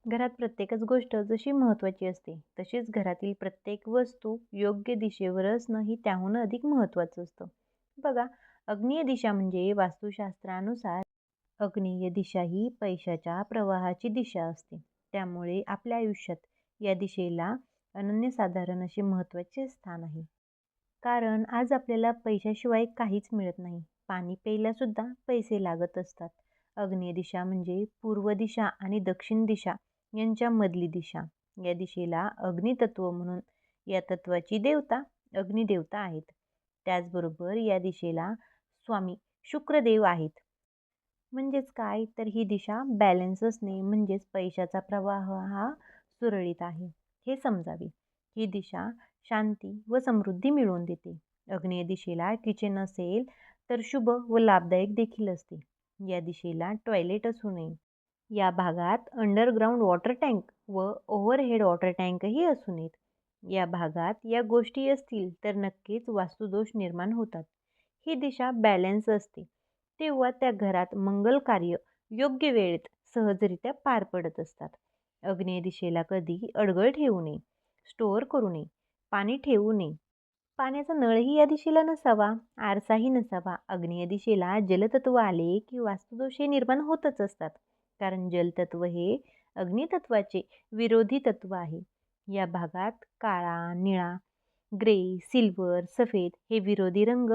घरात प्रत्येकच गोष्ट जशी महत्त्वाची असते, तशीच घरातील प्रत्येक वस्तू योग्य दिशेवर असणं ही त्याहून अधिक महत्त्वाचं असतं. बघा, आग्नेय दिशा म्हणजे वास्तुशास्त्रानुसार आग्नेय दिशा ही पैशाच्या प्रवाहाची दिशा असते. त्यामुळे आपल्या आयुष्यात या दिशेला अनन्यसाधारण असे महत्त्वाचे स्थान आहे. कारण आज आपल्याला पैशाशिवाय काहीच मिळत नाही. पाणी प्यायला सुद्धा पैसे लागत असतात. आग्नेय दिशा म्हणजे पूर्व दिशा आणि दक्षिण दिशा यांच्यामधली दिशा. या दिशेला अग्नितत्व म्हणून या तत्वाची देवता अग्निदेवता आहेत. त्याचबरोबर या दिशेला स्वामी शुक्रदेव आहेत. म्हणजेच काय तर ही दिशा बॅलन्स असणे म्हणजेच पैशाचा प्रवाह हा सुरळीत आहे हे समजावे. ही दिशा शांती व समृद्धी मिळवून देते. आग्नेय दिशेला किचन असेल तर शुभ व लाभदायक देखील असते. या दिशेला टॉयलेट असू नये. या भागात अंडरग्राऊंड वॉटर टँक व ओव्हरहेड वॉटर टँकही असू नयेत. या भागात या गोष्टी असतील तर नक्कीच वास्तुदोष निर्माण होतात. ही दिशा बॅलन्स असते तेव्हा त्या घरात मंगल कार्य योग्य वेळेत सहजरित्या पार पडत असतात. आग्नेय दिशेला कधी अडगळ ठेवू नये, स्टोअर करू नये, पाणी ठेवू नये. पाण्याचा नळही या दिशेला नसावा, आरसाही नसावा. आग्नेय दिशेला जलतत्व आले की वास्तुदोष हे निर्माण होतच असतात. कारण जलतत्व हे अग्नितत्वाचे विरोधी तत्व आहे. या भागात काळा, निळा, ग्रे, सिल्वर, सफेद हे विरोधी रंग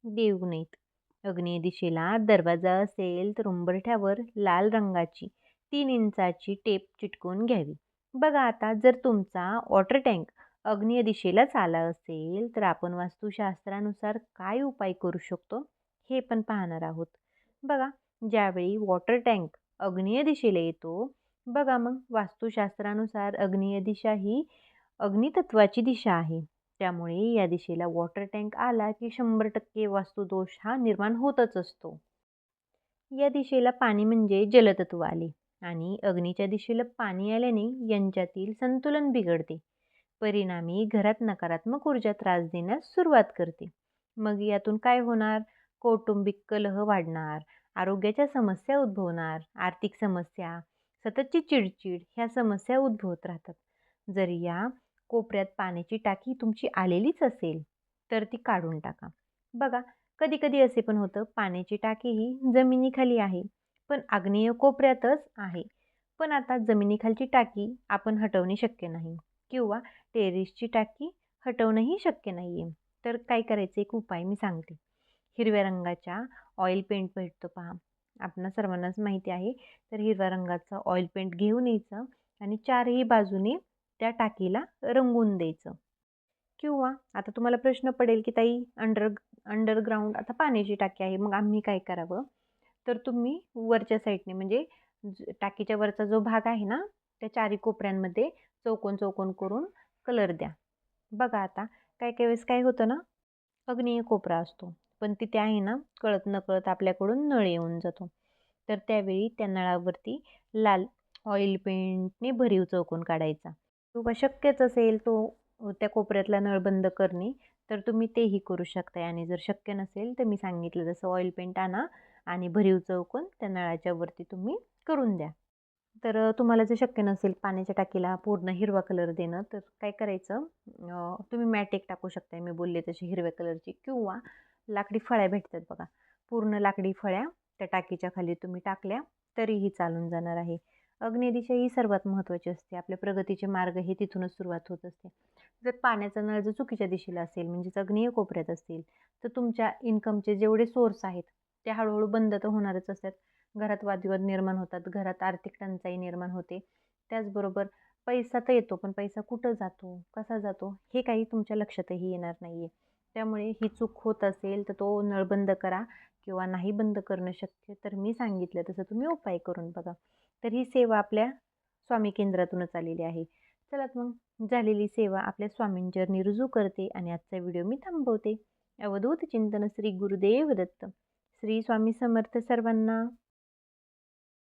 देऊ नयेत. आग्नेय दिशेला दरवाजा असेल तर उंबरठ्यावर लाल रंगाची 3 इंचाची टेप चिटकवून घ्यावी. बघा आता जर तुमचा वॉटर टँक आग्नेय दिशेलाच आला असेल तर आपण वास्तुशास्त्रानुसार काय उपाय करू शकतो हे पण पाहणार आहोत. बघा, ज्यावेळी वॉटर टँक आग्नेय दिशेला येतो, बघा मग वास्तुशास्त्रानुसार आग्नेय दिशा ही अग्नितत्वाची दिशा आहे. त्यामुळे या दिशेला वॉटर टँक आला की 100% वास्तुदोष हा निर्माण होतच असतो. या दिशेला पाणी म्हणजे जलतत्व आले आणि अग्नीच्या दिशेला पाणी आल्याने यांच्यातील संतुलन बिघडते. परिणामी घरात नकारात्मक ऊर्जा त्रास देण्यास सुरुवात करते. मग यातून काय होणार? कौटुंबिक कलह वाढणार, आरोग्याच्या समस्या उद्भवणार, आर्थिक समस्या, सततची चिडचिड ह्या समस्या उद्भवत राहतात. जर या कोपऱ्यात पाण्याची टाकी तुमची आलेलीच असेल तर ती काढून टाका. बघा, कधी-कधी असे पण होतं पाण्याची टाकी ही जमिनीखाली आहे, पण आग्नेय कोपऱ्यातच आहे. पण आता जमिनीखालची टाकी आपण हटवणे शक्य नाही किंवा टेरेसची टाकी हटवणंही शक्य नाहीये. तर काय करायचं एक उपाय मी सांगते. हिरव्या रंगाच्या ऑइल पेंट भेटतो पहा. आपणा सर्वांनाच माहिती आहे. तर हिरव्या रंगाचा ऑइल पेंट घेऊन यायचं आणि चारही बाजूने त्या टाकीला रंगवून द्यायचं. किंवा आता तुम्हाला प्रश्न पडेल की ताई अंडरग्राऊंड आता पाण्याची टाकी आहे, मग आम्ही काय करावं? तर तुम्ही वरच्या साईडने म्हणजे टाकीच्या वरचा जो भाग आहे ना, त्या चारी कोपऱ्यांमध्ये चौकोन-चौकोन करून कलर द्या. बघा आता काही-काही वेळेस काय होतं ना, आग्नेय कोपरा असतो. पण तिथे आहे ना, कळत-नकळत आपल्याकडून नळ येऊन जातो. तर त्यावेळी त्या नळावरती लाल ऑइल पेंटने भरीव चौकोन काढायचा. किंवा शक्यच असेल तो त्या कोपऱ्यातला नळ बंद करणे, तर तुम्ही तेही करू शकताय. आणि जर शक्य नसेल तर मी सांगितलं तसं ऑइल पेंट आणा आणि भरीव चौकोन त्या नळाच्या वरती तुम्ही करून द्या. तर तुम्हाला जर शक्य नसेल पाण्याच्या टाकीला पूर्ण हिरवा कलर देणं, तर काय करायचं तुम्ही मॅट एक टाकू शकताय मी बोलले तशी हिरव्या कलरची किंवा लाकडी फळ्या भेटतात बघा. पूर्ण लाकडी फळ्या त्या टाकीच्या खाली तुम्ही टाकल्या तरीही चालून जाणार आहे. आग्नेय दिशा ही सर्वात महत्त्वाची असते. आपल्या प्रगतीचे मार्ग हे तिथूनच सुरुवात होत असते. जर पाण्याचा नळ जर चुकीच्या दिशेला असेल म्हणजेच आग्नेय कोपऱ्यात असेल, तर तुमच्या इन्कमचे जेवढे सोर्स आहेत ते हळूहळू बंद तर होणारच असतात. घरात वादविवाद निर्माण होतात, घरात आर्थिक टंचाई निर्माण होते. त्याचबरोबर पैसा तर येतो, पण पैसा कुठं जातो, कसा जातो हे काही तुमच्या लक्षातही येणार नाही आहे. त्यामुळे ही चूक होत असेल तर तो नळ बंद करा किंवा नाही बंद करणं शक्य तर मी सांगितलं तसं तुम्ही उपाय करून बघा. तर ही सेवा आपल्या स्वामी केंद्रातूनच आलेली आहे. चला मग झालेली सेवा आपल्या स्वामींचरणी रुजू करते आणि आजचा व्हिडिओ मी थांबवते. अवधूत चिंतन श्री गुरुदेव दत्त. श्री स्वामी समर्थ सर्वांना.